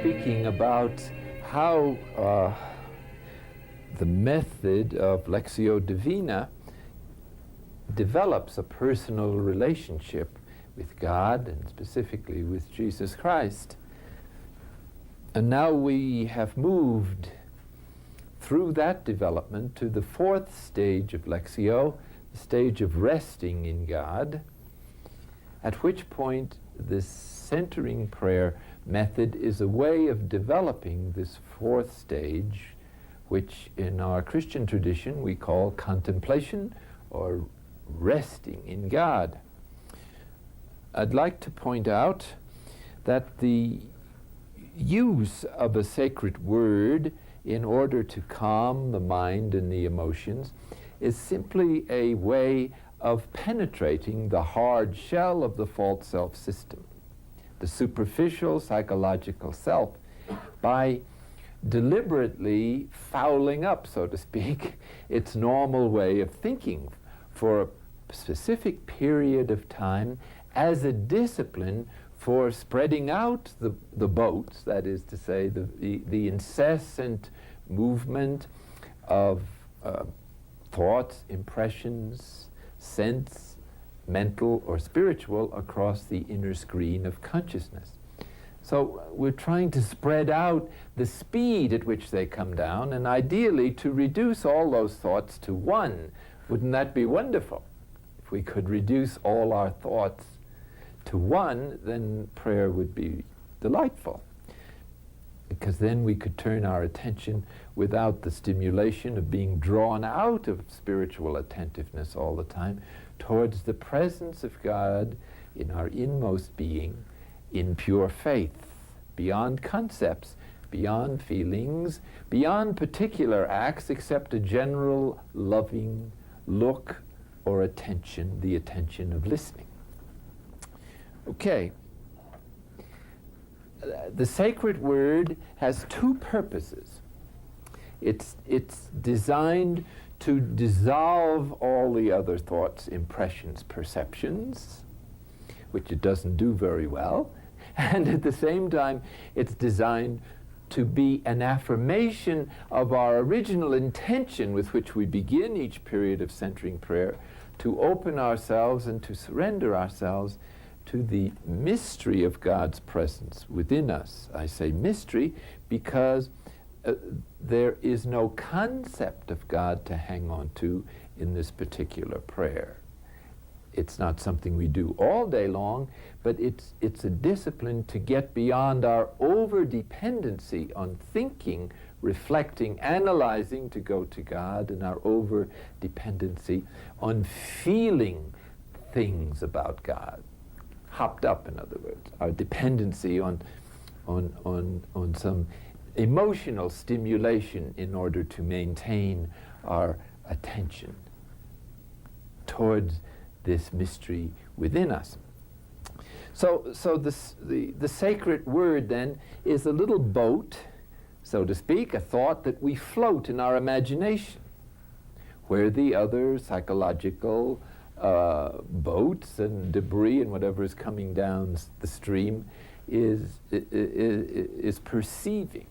speaking about how the method of Lectio Divina develops a personal relationship with God and specifically with Jesus Christ. And now we have moved through that development to the fourth stage of Lectio, the stage of resting in God, at which point this centering prayer method is a way of developing this fourth stage, which in our Christian tradition we call contemplation or resting in God. I'd like to point out that the use of a sacred word in order to calm the mind and the emotions is simply a way of penetrating the hard shell of the false self system, the superficial psychological self, by deliberately fouling up, so to speak, its normal way of thinking for a specific period of time as a discipline for spreading out the boats, that is to say, the incessant movement of thoughts, impressions, sense, mental or spiritual, across the inner screen of consciousness. So we're trying to spread out the speed at which they come down, and ideally to reduce all those thoughts to one. Wouldn't that be wonderful? If we could reduce all our thoughts to one, then prayer would be delightful, because then we could turn our attention without the stimulation of being drawn out of spiritual attentiveness all the time towards the presence of God in our inmost being, in pure faith, beyond concepts, beyond feelings, beyond particular acts, except a general loving look or attention, the attention of listening. Okay. The sacred word has two purposes. It's designed to dissolve all the other thoughts, impressions, perceptions, which it doesn't do very well. And at the same time, it's designed to be an affirmation of our original intention with which we begin each period of centering prayer, to open ourselves and to surrender ourselves to the mystery of God's presence within us. I say mystery because there is no concept of God to hang on to in this particular prayer. It's not something we do all day long, but it's a discipline to get beyond our over-dependency on thinking, reflecting, analyzing to go to God, and our over-dependency on feeling things about God. Hopped up, in other words, our dependency on some emotional stimulation in order to maintain our attention towards this mystery within us. So the sacred word then is a little boat, so to speak, a thought that we float in our imagination, where the other psychological boats and debris and whatever is coming down the stream is perceiving.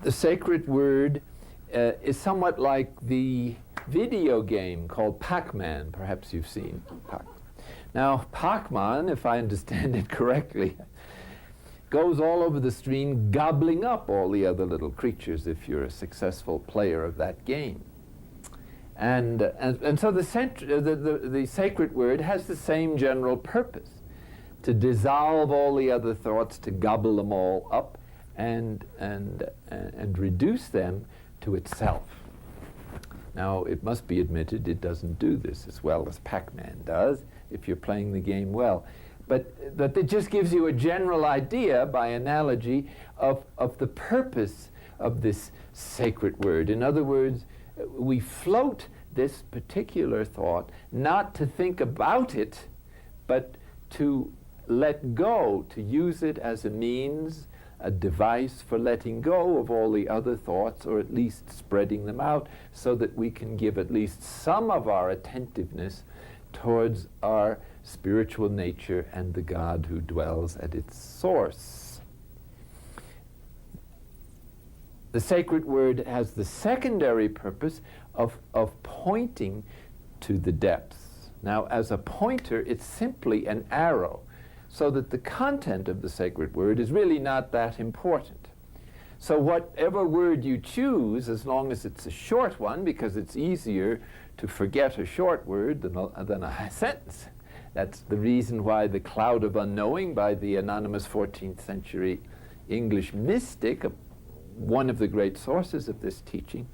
The sacred word is somewhat like the video game called Pac-Man. Perhaps you've seen Pac. Now, Pac-Man, if I understand it correctly, goes all over the stream gobbling up all the other little creatures if you're a successful player of that game. And so the sacred word has the same general purpose, to dissolve all the other thoughts, to gobble them all up and reduce them to itself. Now, it must be admitted it doesn't do this as well as Pac-Man does if you're playing the game well. But it just gives you a general idea, by analogy, of the purpose of this sacred word. In other words, we float this particular thought not to think about it, but to let go, to use it as a means, a device for letting go of all the other thoughts, or at least spreading them out, so that we can give at least some of our attentiveness towards our spiritual nature and the God who dwells at its source. The sacred word has the secondary purpose of pointing to the depths. Now, as a pointer, it's simply an arrow, so that the content of the sacred word is really not that important. So whatever word you choose, as long as it's a short one, because it's easier to forget a short word than a sentence. That's the reason why the cloud of unknowing by the anonymous 14th century English mystic, one of the great sources of this teaching,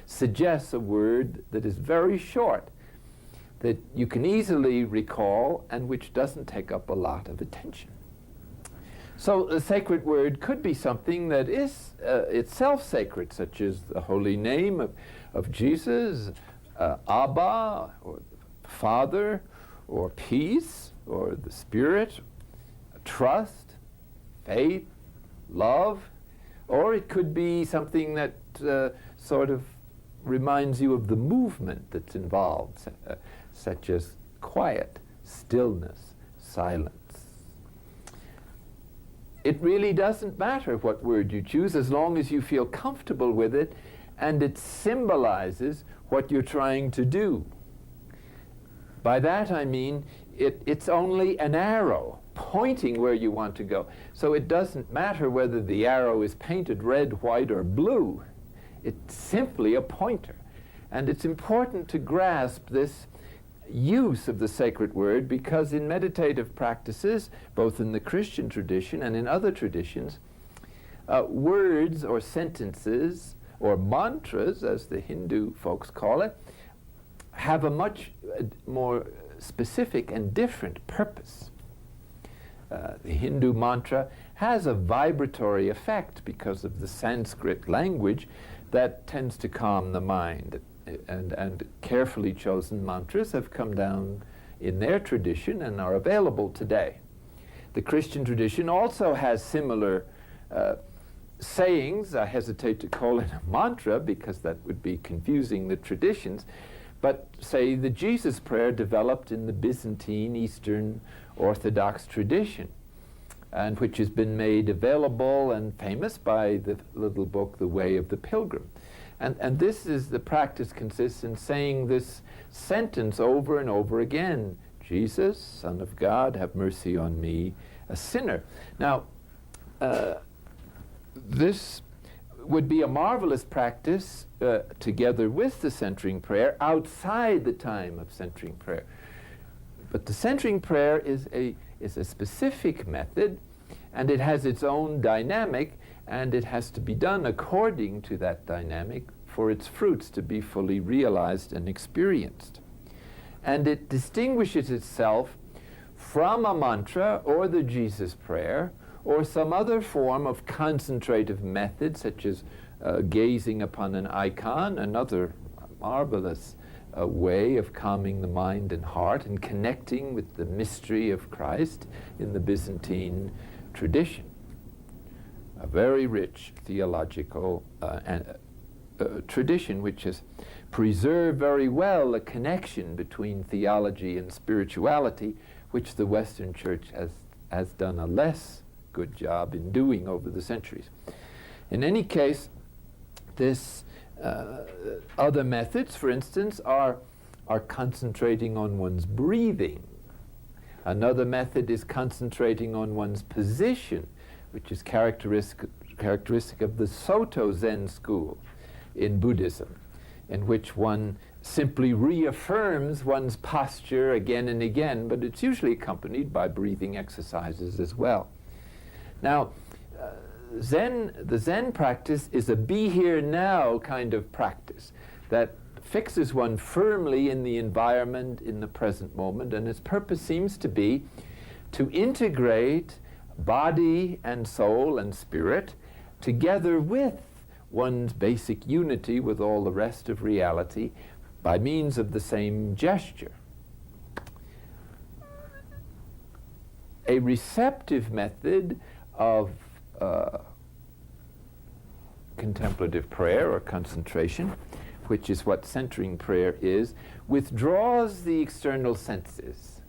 suggests a word that is very short, that you can easily recall and which doesn't take up a lot of attention. So the sacred word could be something that is itself sacred, such as the holy name of Jesus, Abba, or Father, or peace, or the Spirit, trust, faith, love, or it could be something that sort of reminds you of the movement that's involved, such as quiet, stillness, silence. It really doesn't matter what word you choose as long as you feel comfortable with it and it symbolizes what you're trying to do. By that I mean it's only an arrow pointing where you want to go. So it doesn't matter whether the arrow is painted red, white, or blue. It's simply a pointer. And it's important to grasp this use of the sacred word, because in meditative practices, both in the Christian tradition and in other traditions, words or sentences or mantras, as the Hindu folks call it, have a much more specific and different purpose. The Hindu mantra has a vibratory effect because of the Sanskrit language that tends to calm the mind. And carefully chosen mantras have come down in their tradition and are available today. The Christian tradition also has similar sayings. I hesitate to call it a mantra because that would be confusing the traditions, but say the Jesus prayer developed in the Byzantine Eastern Orthodox tradition, and which has been made available and famous by the little book, The Way of the Pilgrim. And this is the practice consists in saying this sentence over and over again. Jesus, Son of God, have mercy on me, a sinner. Now, this would be a marvelous practice together with the centering prayer outside the time of centering prayer. But the centering prayer is a specific method, and it has its own dynamic, and it has to be done according to that dynamic for its fruits to be fully realized and experienced. And it distinguishes itself from a mantra or the Jesus prayer or some other form of concentrative method, such as gazing upon an icon, another marvelous way of calming the mind and heart and connecting with the mystery of Christ in the Byzantine tradition. A very rich theological tradition which has preserved very well the connection between theology and spirituality, which the Western Church has done a less good job in doing over the centuries. In any case, this other methods, for instance, are concentrating on one's breathing. Another method is concentrating on one's position, which is characteristic of the Soto Zen school in Buddhism, in which one simply reaffirms one's posture again and again, but it's usually accompanied by breathing exercises as well. Now, the Zen practice is a be here now kind of practice that fixes one firmly in the environment in the present moment, and its purpose seems to be to integrate body and soul and spirit together with one's basic unity with all the rest of reality by means of the same gesture. A receptive method of contemplative prayer or concentration, which is what centering prayer is, withdraws the external senses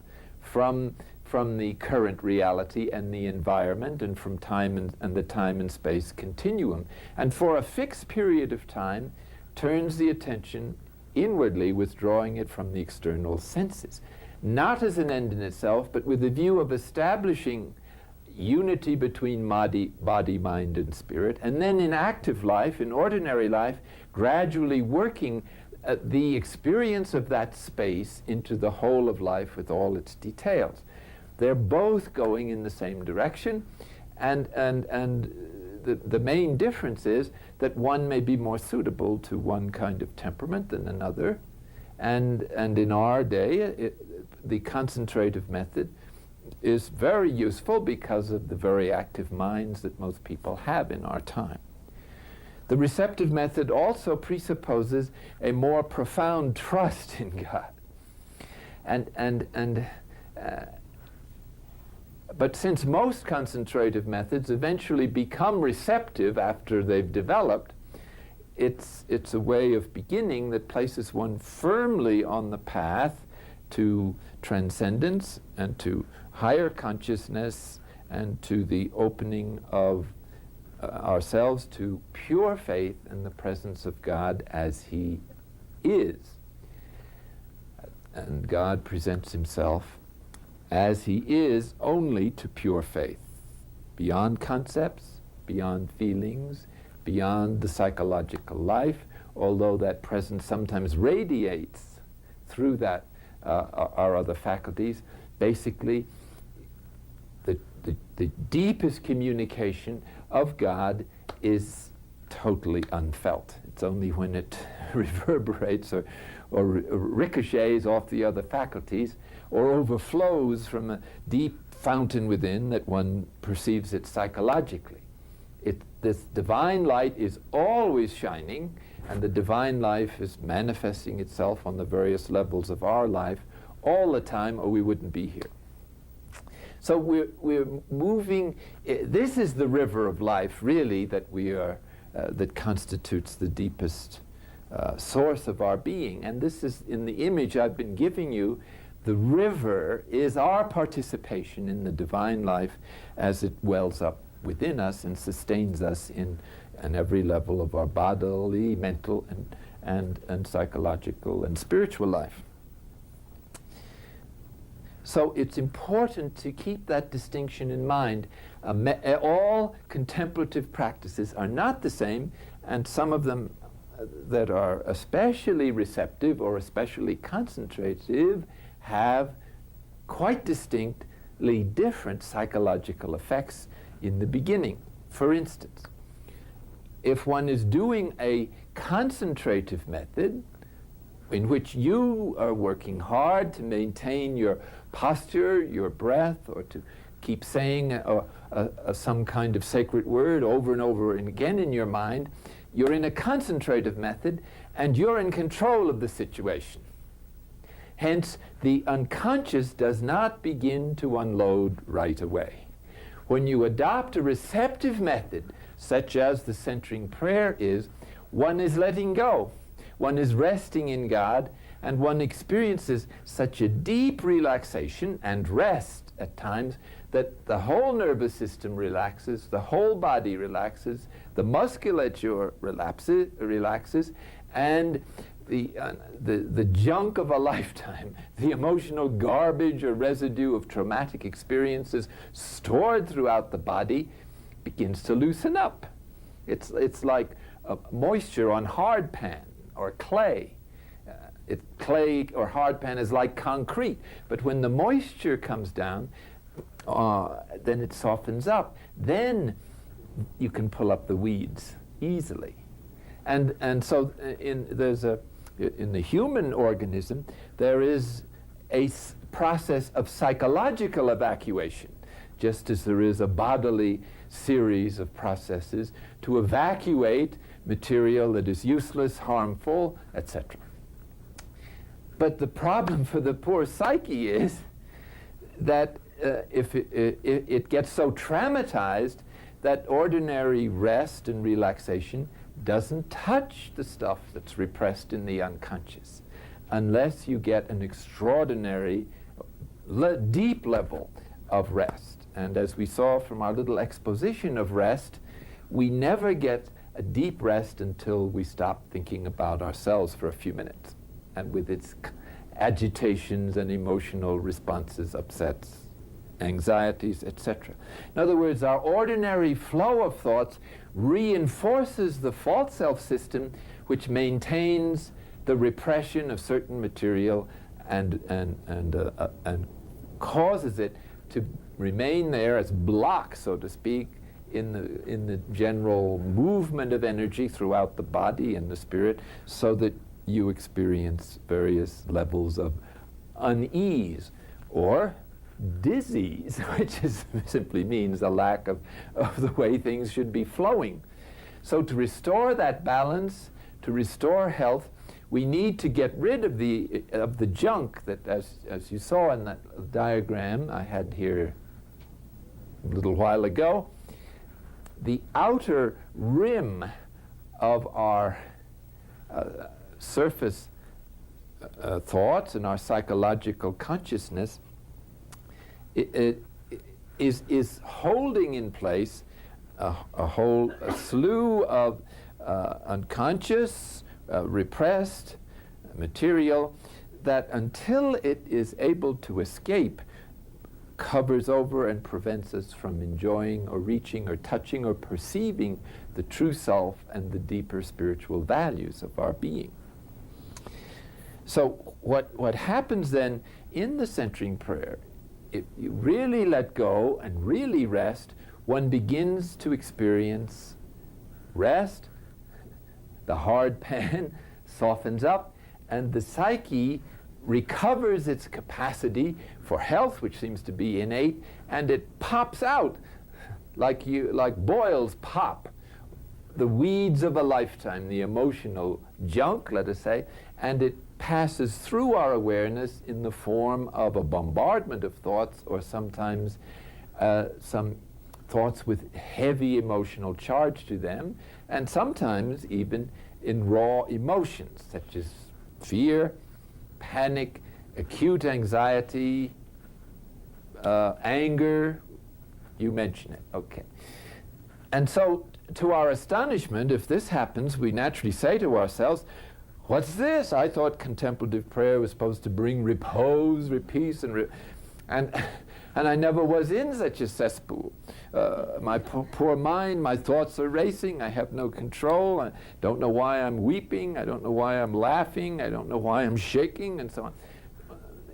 from the current reality and the environment, and from time and the time and space continuum. And for a fixed period of time, turns the attention inwardly, withdrawing it from the external senses. Not as an end in itself, but with the view of establishing unity between body, mind, and spirit, and then in active life, in ordinary life, gradually working the experience of that space into the whole of life with all its details. They're both going in the same direction, and the main difference is that one may be more suitable to one kind of temperament than another, and in our day, the concentrative method is very useful because of the very active minds that most people have in our time. The receptive method also presupposes a more profound trust in God. But since most concentrative methods eventually become receptive after they've developed, it's a way of beginning that places one firmly on the path to transcendence and to higher consciousness and to the opening of ourselves to pure faith in the presence of God as He is. And God presents Himself as He is only to pure faith, beyond concepts, beyond feelings, beyond the psychological life, although that presence sometimes radiates through that our other faculties. Basically, the deepest communication of God is totally unfelt. It's only when it reverberates or ricochets off the other faculties or overflows from a deep fountain within that one perceives it psychologically. This divine light is always shining, and the divine life is manifesting itself on the various levels of our life all the time, or we wouldn't be here. So we're moving. This is the river of life, really, that we are that constitutes the deepest source of our being. And this is, in the image I've been giving you, the river is our participation in the divine life as it wells up within us and sustains us in every level of our bodily, mental, and psychological and spiritual life. So it's important to keep that distinction in mind. All contemplative practices are not the same, and some of them that are especially receptive or especially concentrative have quite distinctly different psychological effects in the beginning. For instance, if one is doing a concentrative method in which you are working hard to maintain your posture, your breath, or to keep saying some kind of sacred word over and over and again in your mind, you're in a concentrative method and you're in control of the situation. Hence, the unconscious does not begin to unload right away. When you adopt a receptive method, such as the centering prayer is, one is letting go. One is resting in God, and one experiences such a deep relaxation and rest at times that the whole nervous system relaxes, the whole body relaxes, the musculature relaxes, and the junk of a lifetime, the emotional garbage or residue of traumatic experiences stored throughout the body, begins to loosen up. It's like moisture on hard pan or clay. Clay or hard pan is like concrete, but when the moisture comes down, then it softens up. Then you can pull up the weeds easily. And so in the human organism, there is a process of psychological evacuation, just as there is a bodily series of processes to evacuate material that is useless, harmful, etc. But the problem for the poor psyche is that if it gets so traumatized that ordinary rest and relaxation doesn't touch the stuff that's repressed in the unconscious, unless you get an extraordinary deep level of rest. And as we saw from our little exposition of rest, we never get a deep rest until we stop thinking about ourselves for a few minutes, and with its agitations and emotional responses, upsets, anxieties, etc. In other words, our ordinary flow of thoughts reinforces the false self system, which maintains the repression of certain material and causes it to remain there as blocks, so to speak, in the general movement of energy throughout the body and the spirit, so that you experience various levels of unease or disease, which simply means a lack of the way things should be flowing. So to restore that balance, to restore health, we need to get rid of the junk that, as you saw in that diagram I had here a little while ago. The outer rim of our surface thoughts and our psychological consciousness is holding in place a slew of unconscious, repressed material that, until it is able to escape, covers over and prevents us from enjoying or reaching or touching or perceiving the true self and the deeper spiritual values of our being. So what happens then in the centering prayer, if you really let go and really rest, one begins to experience rest, the hard pan softens up, and the psyche recovers its capacity for health, which seems to be innate, and it pops out like boils pop, the weeds of a lifetime, the emotional junk, let us say, and it passes through our awareness in the form of a bombardment of thoughts, or sometimes some thoughts with heavy emotional charge to them, and sometimes even in raw emotions such as fear, panic, acute anxiety, anger, you mention it, okay. And so, to our astonishment, if this happens, we naturally say to ourselves, what's this? I thought contemplative prayer was supposed to bring repose, peace, and I never was in such a cesspool. My poor mind, my thoughts are racing, I have no control, I don't know why I'm weeping, I don't know why I'm laughing, I don't know why I'm shaking, and so on.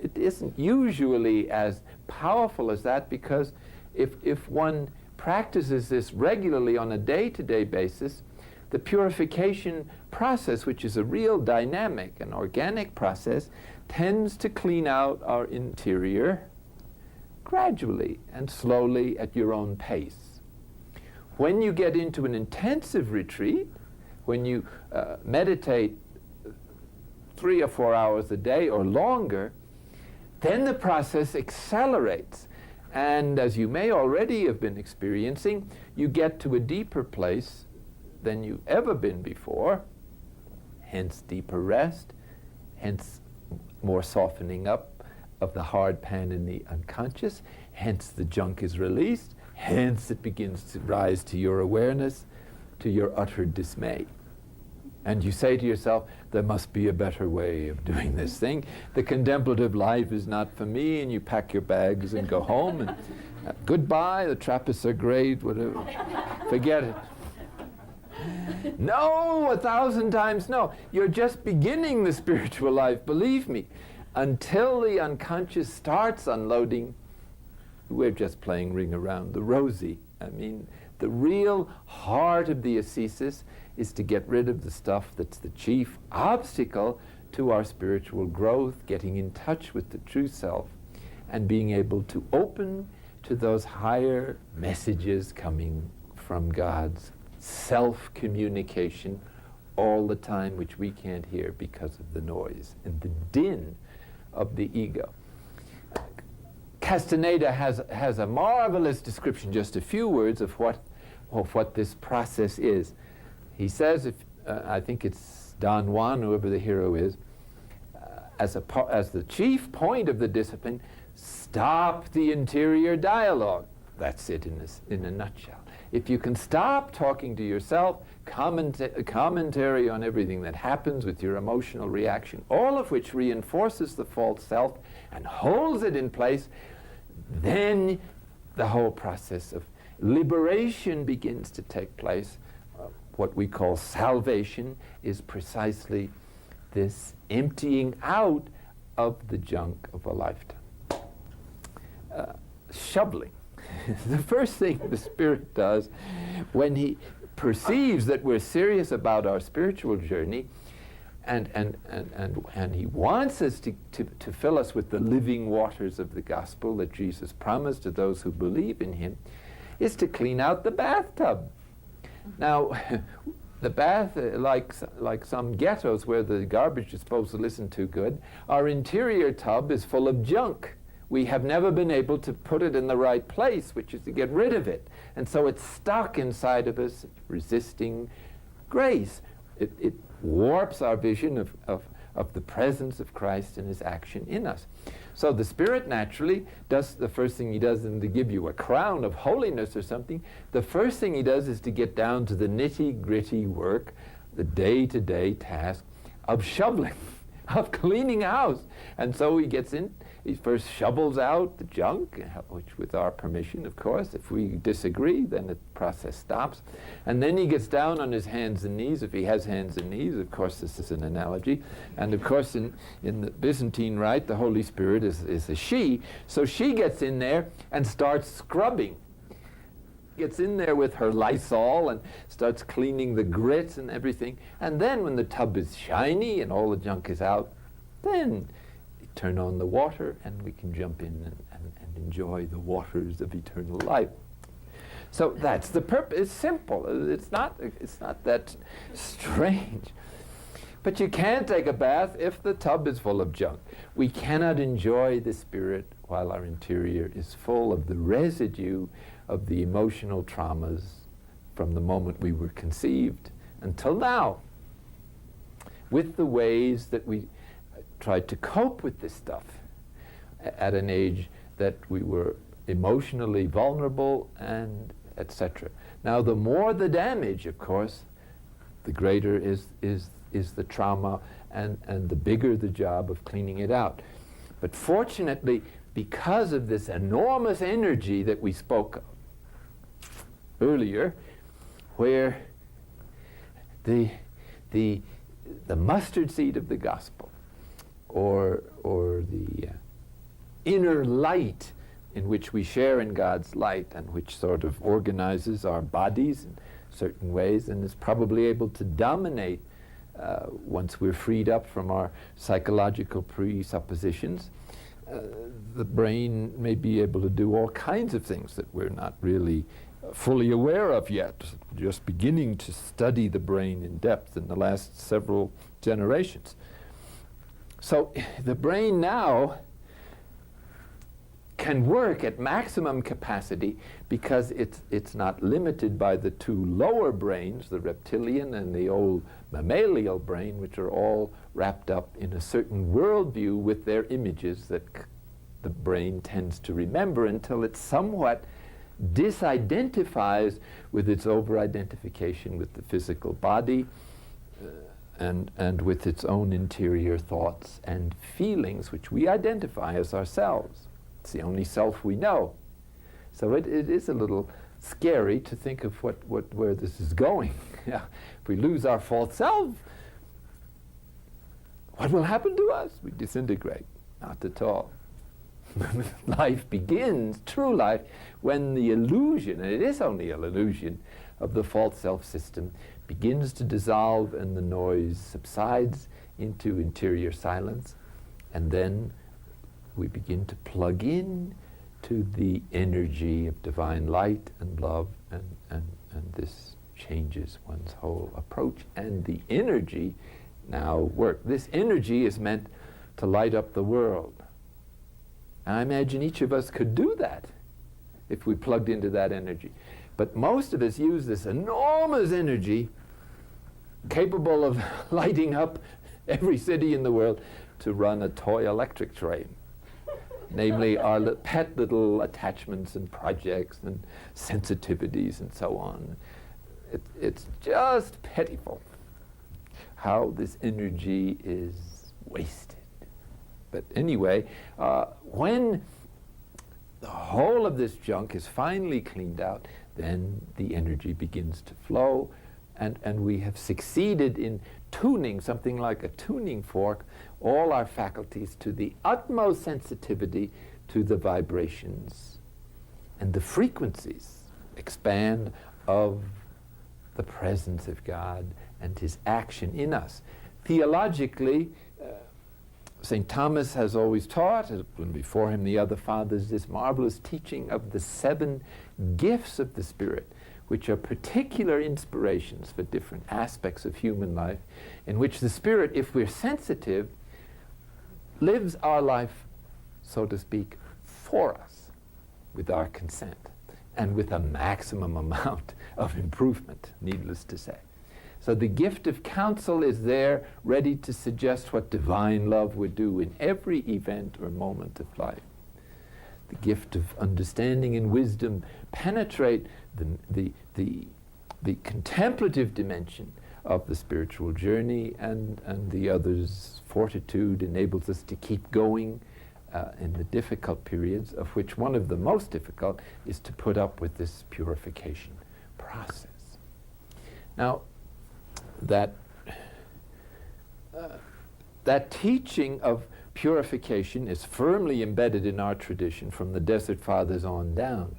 It isn't usually as powerful as that, because if one practices this regularly on a day-to-day basis, the purification process, which is a real dynamic and organic process, tends to clean out our interior gradually and slowly at your own pace. When you get into an intensive retreat, when you meditate 3 or 4 hours a day or longer, then the process accelerates. And as you may already have been experiencing, you get to a deeper place than you've ever been before, hence deeper rest, hence more softening up of the hard pan in the unconscious, hence the junk is released, hence it begins to rise to your awareness, to your utter dismay. And you say to yourself, there must be a better way of doing this thing. The contemplative life is not for me, and you pack your bags and go home, and goodbye, the Trappists are great, whatever, forget it. No, 1,000 times no. You're just beginning the spiritual life, believe me. Until the unconscious starts unloading, we're just playing ring around the rosy. I mean, the real heart of the ascesis is to get rid of the stuff that's the chief obstacle to our spiritual growth, getting in touch with the true self, and being able to open to those higher messages coming from God's self-communication all the time, which we can't hear because of the noise and the din of the ego. Castaneda has a marvelous description, just a few words of what this process is. He says, I think it's Don Juan, whoever the hero is, as the chief point of the discipline, stop the interior dialogue. That's it in a nutshell. If you can stop talking to yourself, commentary on everything that happens with your emotional reaction, all of which reinforces the false self and holds it in place, then the whole process of liberation begins to take place. What we call salvation is precisely this emptying out of the junk of a lifetime. Shoveling. The first thing the Spirit does when he perceives that we're serious about our spiritual journey, and he wants us to fill us with the living waters of the gospel that Jesus promised to those who believe in him, is to clean out the bathtub. Now, the bath, like some ghettos where the garbage disposal isn't too good, our interior tub is full of junk. We have never been able to put it in the right place, which is to get rid of it. And so it's stuck inside of us, resisting grace. It warps our vision of the presence of Christ and his action in us. So the Spirit naturally does, the first thing he does isn't to give you a crown of holiness or something. The first thing he does is to get down to the nitty-gritty work, the day-to-day task of shoveling, of cleaning house. And so he gets in. He first shovels out the junk, which with our permission, of course. If we disagree, then the process stops. And then he gets down on his hands and knees, if he has hands and knees. Of course, this is an analogy. And of course, in the Byzantine Rite, the Holy Spirit is a she. So she gets in there and starts scrubbing. Gets in there with her Lysol and starts cleaning the grit and everything. And then when the tub is shiny and all the junk is out, then turn on the water and we can jump in and enjoy the waters of eternal life. So that's the purpose. It's simple. It's not that strange. But you can't take a bath if the tub is full of junk. We cannot enjoy the Spirit while our interior is full of the residue of the emotional traumas from the moment we were conceived until now, with the ways that we tried to cope with this stuff at an age that we were emotionally vulnerable, and etc. Now, the more the damage, of course, the greater is the trauma, and the bigger the job of cleaning it out. But fortunately, because of this enormous energy that we spoke of earlier, where the mustard seed of the gospel, or the inner light in which we share in God's light, and which sort of organizes our bodies in certain ways and is probably able to dominate once we're freed up from our psychological presuppositions. The brain may be able to do all kinds of things that we're not really fully aware of yet, just beginning to study the brain in depth in the last several generations. So the brain now can work at maximum capacity because it's not limited by the two lower brains, the reptilian and the old mammalian brain, which are all wrapped up in a certain worldview with their images that the brain tends to remember until it somewhat disidentifies with its over-identification with the physical body, and with its own interior thoughts and feelings, which we identify as ourselves. It's the only self we know. So it is a little scary to think of where this is going. If we lose our false self, what will happen to us? We disintegrate. Not at all. Life begins, true life, when the illusion, and it is only an illusion, of the false self system begins to dissolve and the noise subsides into interior silence, and then we begin to plug in to the energy of divine light and love, and this changes one's whole approach, and the energy now works. This energy is meant to light up the world. And I imagine each of us could do that if we plugged into that energy. But most of us use this enormous energy capable of lighting up every city in the world to run a toy electric train. namely our pet little attachments and projects and sensitivities and so on. It's just pitiful how this energy is wasted. But anyway, when the whole of this junk is finally cleaned out, then the energy begins to flow, and we have succeeded in tuning, something like a tuning fork, all our faculties to the utmost sensitivity to the vibrations and the frequencies expand of the presence of God and his action in us. Theologically, St. Thomas has always taught, and before him the other fathers, this marvelous teaching of the 7 gifts of the Spirit, which are particular inspirations for different aspects of human life, in which the Spirit, if we're sensitive, lives our life, so to speak, for us, with our consent, and with a maximum amount of improvement, needless to say. So the gift of counsel is there, ready to suggest what divine love would do in every event or moment of life. The gift of understanding and wisdom penetrate the contemplative dimension of the spiritual journey, and the other's fortitude enables us to keep going in the difficult periods, of which one of the most difficult is to put up with this purification process. Now, that teaching of purification is firmly embedded in our tradition from the Desert Fathers on down.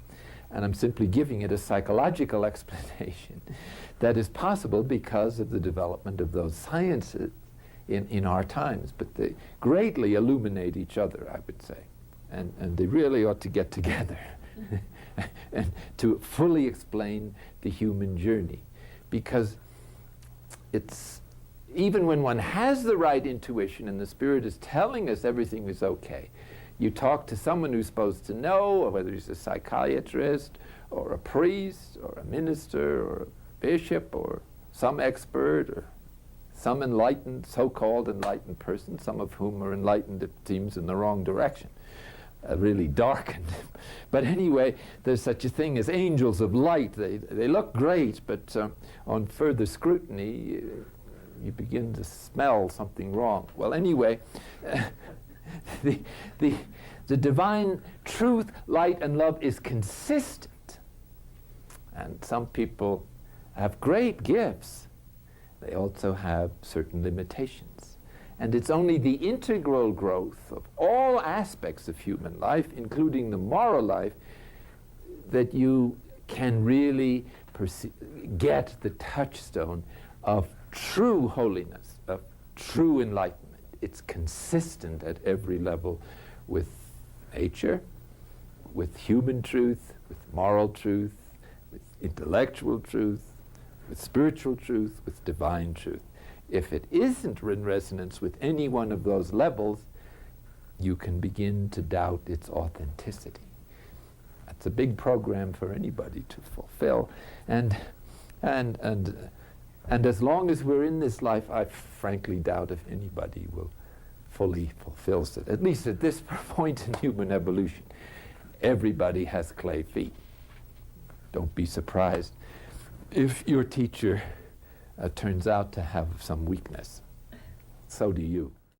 And I'm simply giving it a psychological explanation that is possible because of the development of those sciences in our times. But they greatly illuminate each other, I would say. And they really ought to get together and to fully explain the human journey. Because it's, even when one has the right intuition and the Spirit is telling us everything is okay, you talk to someone who's supposed to know, or whether he's a psychiatrist or a priest or a minister or a bishop or some expert or some enlightened, so-called enlightened person, some of whom are enlightened, it seems, in the wrong direction, really darkened. But anyway, there's such a thing as angels of light. They look great, but on further scrutiny, you begin to smell something wrong. Well, anyway, the divine truth, light, and love is consistent. And some people have great gifts. They also have certain limitations. And it's only the integral growth of all aspects of human life, including the moral life, that you can really get the touchstone of true holiness, of true enlightenment. It's consistent at every level with nature, with human truth, with moral truth, with intellectual truth, with spiritual truth, with divine truth. If it isn't in resonance with any one of those levels, you can begin to doubt its authenticity. That's a big program for anybody to fulfill. And as long as we're in this life, I frankly doubt if anybody will fully fulfill it. At least at this point in human evolution, everybody has clay feet. Don't be surprised if your teacher turns out to have some weakness. So do you.